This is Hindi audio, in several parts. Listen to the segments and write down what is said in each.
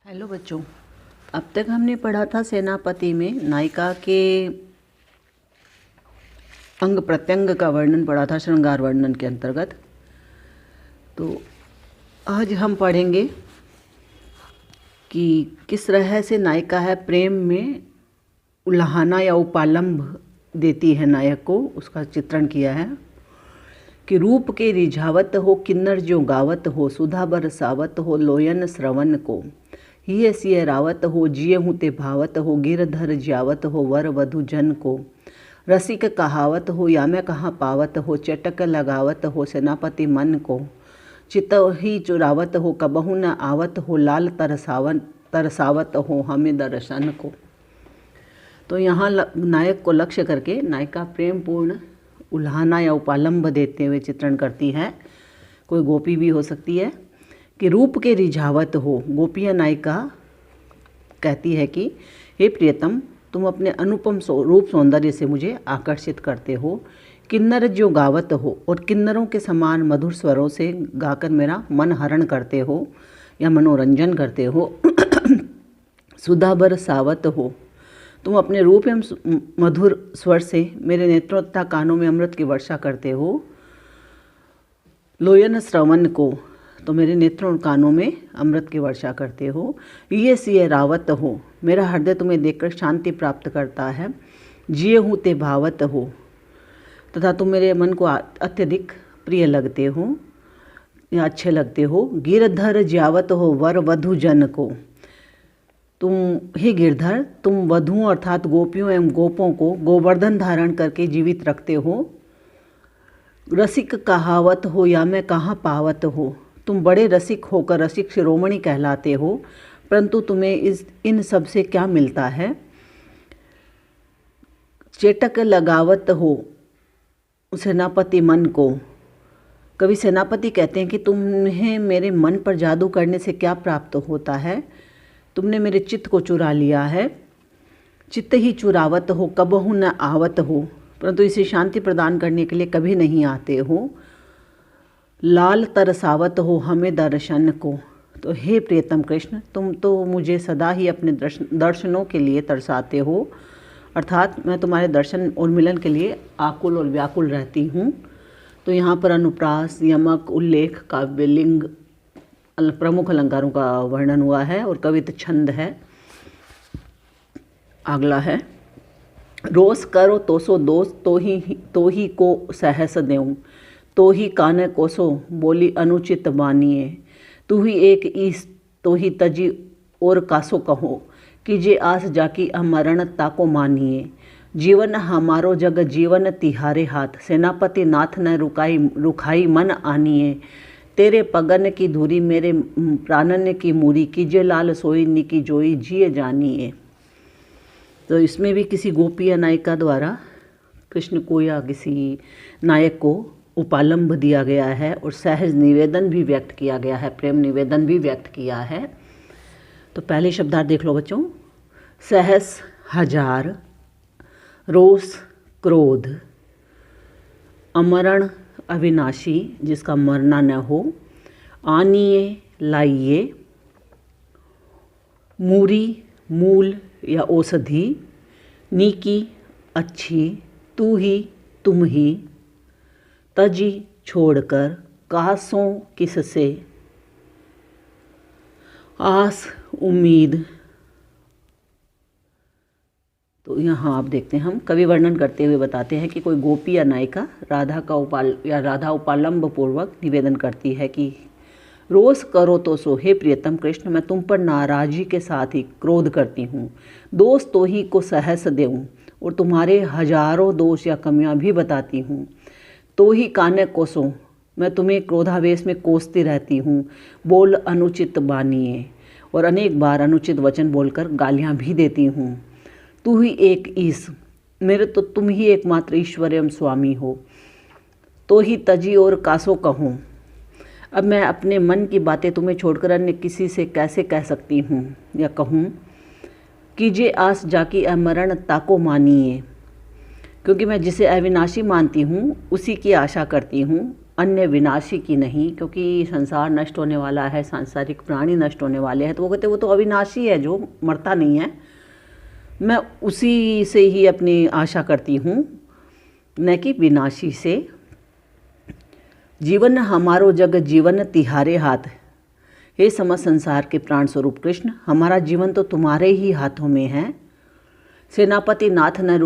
हेलो बच्चों, अब तक हमने पढ़ा था सेनापति में नायिका के अंग प्रत्यंग का वर्णन पढ़ा था श्रृंगार वर्णन के अंतर्गत। तो आज हम पढ़ेंगे कि किस तरह से नायिका है प्रेम में उल्हाना या उपालंब देती है नायक को, उसका चित्रण किया है कि रूप के रिझावत हो किन्नर जो गावत हो, सुधा बरसावत हो लोयन श्रवण को, हिय सिय रावत हो जिये हूँ ते भावत हो, गिरधर ज्यावत हो वर वधु जन को, रसिक कहावत हो या मैं कहाँ पावत हो, चटक लगावत हो सेनापति मन को, चित ही चुरावत हो कबहू न आवत हो, लाल तरसावत हो हमें दर्शन को। तो यहाँ नायक को लक्ष्य करके नायिका प्रेम पूर्ण उल्हाना या उपालंब देते हुए चित्रण करती है। कोई गोपी भी हो सकती है कि रूप के रिझावत हो। गोपिया नायिका कहती है कि हे प्रियतम, तुम अपने अनुपम रूप सौंदर्य से मुझे आकर्षित करते हो। किन्नर जो गावत हो, और किन्नरों के समान मधुर स्वरों से गाकर मेरा मन हरण करते हो या मनोरंजन करते हो। सुधा बरसावत हो, तुम अपने रूप एवं मधुर स्वर से मेरे नेत्रों तथा कानों में अमृत की वर्षा करते हो। लोयन श्रवण को, तो मेरे नेत्रों और कानों में अमृत की वर्षा करते हो। ये सिय रावत हो, मेरा हृदय तुम्हें देखकर शांति प्राप्त करता है। जिये हूँ ते भावत हो, तथा तुम मेरे मन को अत्यधिक प्रिय लगते हो या अच्छे लगते हो। गिरधर ज्यावत हो वर वधु जन को, तुम हे गिरधर, तुम वधुओं अर्थात गोपियों एवं गोपों को गोवर्धन धारण करके जीवित रखते हो। रसिक कहावत हो या मैं कहाँ पावत हो, तुम बड़े रसिक होकर रसिक शिरोमणि कहलाते हो, परंतु तुम्हें इन सब से क्या मिलता है। चेटक लगावत हो सेनापति मन को, कवि सेनापति कहते हैं कि तुम्हें मेरे मन पर जादू करने से क्या प्राप्त होता है, तुमने मेरे चित्त को चुरा लिया है। चित्त ही चुरावत हो कबहू न आवत हो, परंतु इसे शांति प्रदान करने के लिए कभी नहीं आते हो। लाल तरसावत हो हमें दर्शन को, तो हे प्रियतम कृष्ण, तुम तो मुझे सदा ही अपने दर्शनों के लिए तरसाते हो, अर्थात मैं तुम्हारे दर्शन और मिलन के लिए आकुल और व्याकुल रहती हूँ। तो यहाँ पर अनुप्रास, यमक, उल्लेख, काव्यलिंग प्रमुख अलंकारों का वर्णन हुआ है और कवित छंद है। अगला है रोस करो तो सो दोस्त तो ही को सहस देऊँ, तो ही कान कोसो बोली अनुचित बानिए, तू ही एक ईस तो ही तजी और कासो कहो, कीजे आस जाकी अमरण ताको मानिए। जीवन हमारो जग जीवन तिहारे हाथ, सेनापति नाथ न रुखाई मन आनिए, तेरे पगन की धूरी मेरे प्राणन की मूरी, कीजे लाल सोई निकी जोई जिए जानिए। तो इसमें भी किसी गोपी या नायिका द्वारा कृष्ण को या किसी नायक को उपालंब दिया गया है और सहज निवेदन भी व्यक्त किया गया है, प्रेम निवेदन भी व्यक्त किया है। तो पहले शब्दार्थ देख लो बच्चों। सहस हजार, रोष क्रोध, अमरण अविनाशी जिसका मरना न हो, आनिए लाइए, मूरी मूल या औषधि, नीकी अच्छी, तू ही तुम ही, तजी छोड़कर, कासों किससे, आस उम्मीद। तो यहाँ आप देखते हैं, हम कवि वर्णन करते हुए बताते हैं कि कोई गोपी या नायिका राधा उपालंब पूर्वक निवेदन करती है कि रोष करो तो सो, हे प्रियतम कृष्ण, मैं तुम पर नाराजी के साथ ही क्रोध करती हूँ। दोष तो ही को सहस देऊँ, और तुम्हारे हजारों दोष या कमियाँ भी बताती हूँ। तो ही काने कोसो, मैं तुम्हें क्रोधावेश में कोसती रहती हूँ। बोल अनुचित बानिए, और अनेक बार अनुचित वचन बोलकर गालियाँ भी देती हूँ। तू ही एक ईश, मेरे तो तुम ही एकमात्र ईश्वर एवं स्वामी हो। तो ही तजी और कासो कहूँ, अब मैं अपने मन की बातें तुम्हें छोड़कर अन्य किसी से कैसे कह सकती हूँ या कहूँ। कीजे आस जाकी अमरण ताको मानिए, क्योंकि मैं जिसे अविनाशी मानती हूँ उसी की आशा करती हूँ। अन्य विनाशी की नहीं, क्योंकि संसार नष्ट होने वाला है, सांसारिक प्राणी नष्ट होने वाले हैं, तो वो कहते वो तो अविनाशी है जो मरता नहीं है, मैं उसी से ही अपनी आशा करती हूँ, न कि विनाशी से। जीवन हमारो जग जीवन तिहारे हाथ, हे समस्त संसार के प्राण स्वरूप कृष्ण, हमारा जीवन तो तुम्हारे ही हाथों में है। सेनापति नाथ न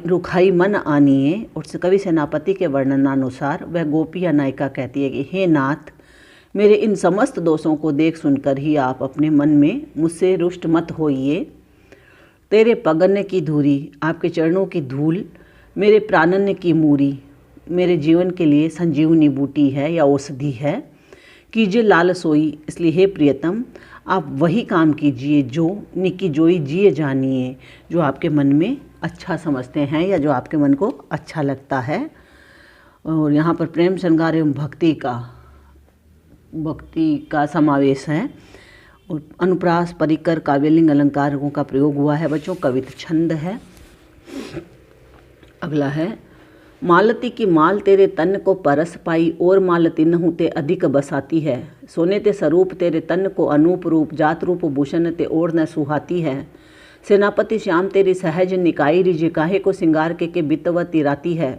रुखाई मन आनिए। और कवि सेनापति के वर्णनानुसार वह गोपी या नायिका कहती है कि हे नाथ, मेरे इन समस्त दोषों को देख सुनकर ही आप अपने मन में मुझसे रुष्ट मत होइए। तेरे पगन की धूरी, आपके चरणों की धूल मेरे प्राणन की मूरी, मेरे जीवन के लिए संजीवनी बूटी है या औषधि है। कीजिए लाल सोई, इसलिए हे प्रियतम, आप वही काम कीजिए जो निकी जोई जिए जानिए, जो आपके मन में अच्छा समझते हैं या जो आपके मन को अच्छा लगता है। और यहाँ पर प्रेम श्रृंगार एवं भक्ति का समावेश है। और अनुप्रास, परिकर, काव्यलिंग अलंकारों का प्रयोग हुआ है बच्चों। कवित छंद है। अगला है, मालती की माल तेरे तन को परस पाई, और मालती नहु ते अधिक बसाती है। सोने ते स्वरूप तेरे तन को अनूप रूप, जात रूप भूषण ते और न सुहाती है। सेनापति श्याम तेरी सहज निकाई रिझे, काहे को सिंगार के बितवती राती है।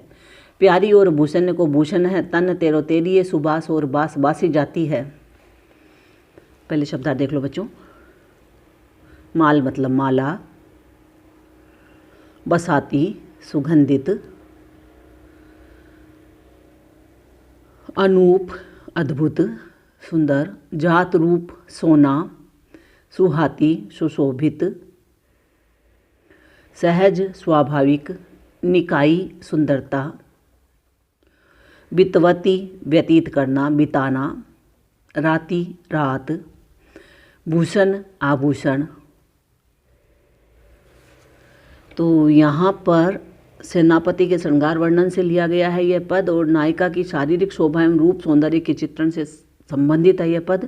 प्यारी और भूषण को भूषण है तन तेरो, तेरी ये सुबास और बास बासी जाती है। पहले शब्दार्थ देख लो बच्चों। माल मतलब माला, बसाती सुगंधित, अनूप अद्भुत सुंदर, जात रूप सोना, सुहाती सुशोभित, सहज स्वाभाविक, निकाई सुंदरता, बितवती व्यतीत करना बिताना, राती रात, भूषण आभूषण। तो यहाँ पर सेनापति के श्रृंगार वर्णन से लिया गया है यह पद, और नायिका की शारीरिक शोभा एवं रूप सौंदर्य के चित्रण से संबंधित है यह पद।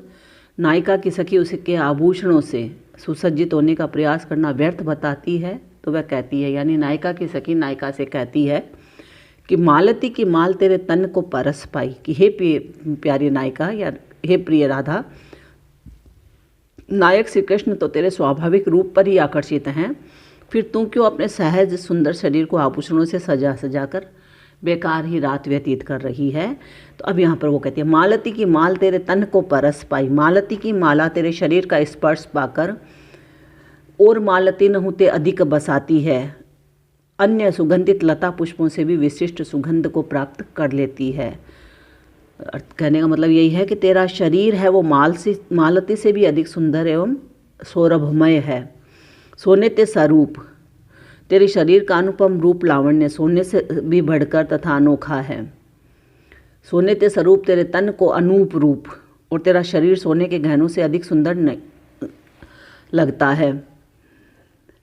नायिका की सखी उसके आभूषणों से सुसज्जित होने का प्रयास करना व्यर्थ बताती है, तो वह कहती है, यानी नायिका की सखी नायिका से कहती है कि मालती की माल तेरे तन को परस पाई, कि हे प्यारी नायिका या हे प्रिय राधा, नायक श्री कृष्ण तो तेरे स्वाभाविक रूप पर ही आकर्षित हैं, फिर तू क्यों अपने सहज सुंदर शरीर को आभूषणों से सजा सजा कर बेकार ही रात व्यतीत कर रही है। तो अब यहाँ पर वो कहती है, मालती की माल तेरे तन को परस पाई, मालती की माला तेरे शरीर का स्पर्श पाकर, और मालती न होते अधिक बसाती है, अन्य सुगंधित लता पुष्पों से भी विशिष्ट सुगंध को प्राप्त कर लेती है। कहने का मतलब यही है कि तेरा शरीर है वो मालती से भी अधिक सुंदर एवं सौरभमय है। सोने ते स्वरूप, तेरे शरीर का अनुपम रूप लावण्य सोने से भी बढ़कर तथा अनोखा है। सोने ते स्वरूप तेरे तन को अनूप रूप, और तेरा शरीर सोने के गहनों से अधिक सुंदर लगता है।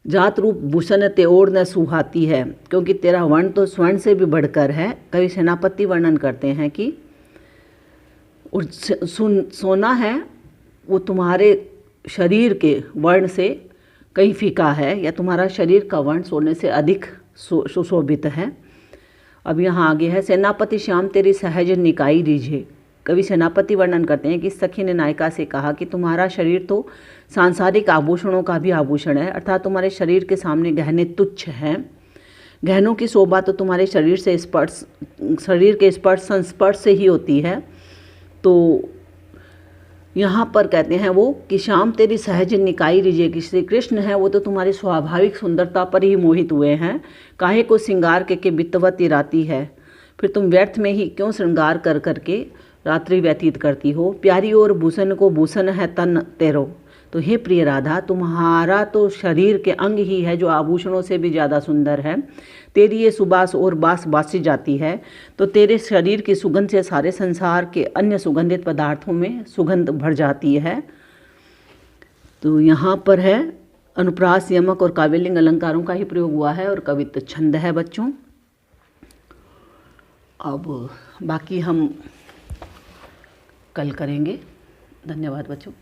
जात रूप भूषण ते और न सुहाती है, क्योंकि तेरा वर्ण तो स्वर्ण से भी बढ़कर है। कवि सेनापति वर्णन करते हैं कि सोना है वो तुम्हारे शरीर के वर्ण से कहीं फीका है, या तुम्हारा शरीर का वर्ण सोने से अधिक सुशोभित है। अब यहाँ आगे है, सेनापति श्याम तेरी सहज निकाई रिझे। कवि सेनापति वर्णन करते हैं कि सखी ने नायिका से कहा कि तुम्हारा शरीर तो सांसारिक आभूषणों का भी आभूषण है, अर्थात तुम्हारे शरीर के सामने गहने तुच्छ हैं। गहनों की शोभा तो तुम्हारे शरीर के स्पर्श संस्पर्श से ही होती है। तो यहाँ पर कहते हैं वो कि श्याम तेरी सहज निकाई रिझे, कि श्री कृष्ण है वो तो तुम्हारी स्वाभाविक सुंदरता पर ही मोहित हुए हैं। काहे को श्रृंगार के बितवती राती है, फिर तुम व्यर्थ में ही क्यों श्रृंगार कर करके रात्रि व्यतीत करती हो। प्यारी और भूषण को भूषण है तन तेरो, तो हे प्रिय राधा, तुम्हारा तो शरीर के अंग ही है जो आभूषणों से भी ज़्यादा सुंदर है। तेरी ये सुबास और बास बासी जाती है, तो तेरे शरीर की सुगंध से सारे संसार के अन्य सुगंधित पदार्थों में सुगंध भर जाती है। तो यहाँ पर है अनुप्रास, यमक और काव्यलिंग अलंकारों का ही प्रयोग हुआ है, और कवित्व छंद है बच्चों। अब बाकी हम कल करेंगे। धन्यवाद बच्चों।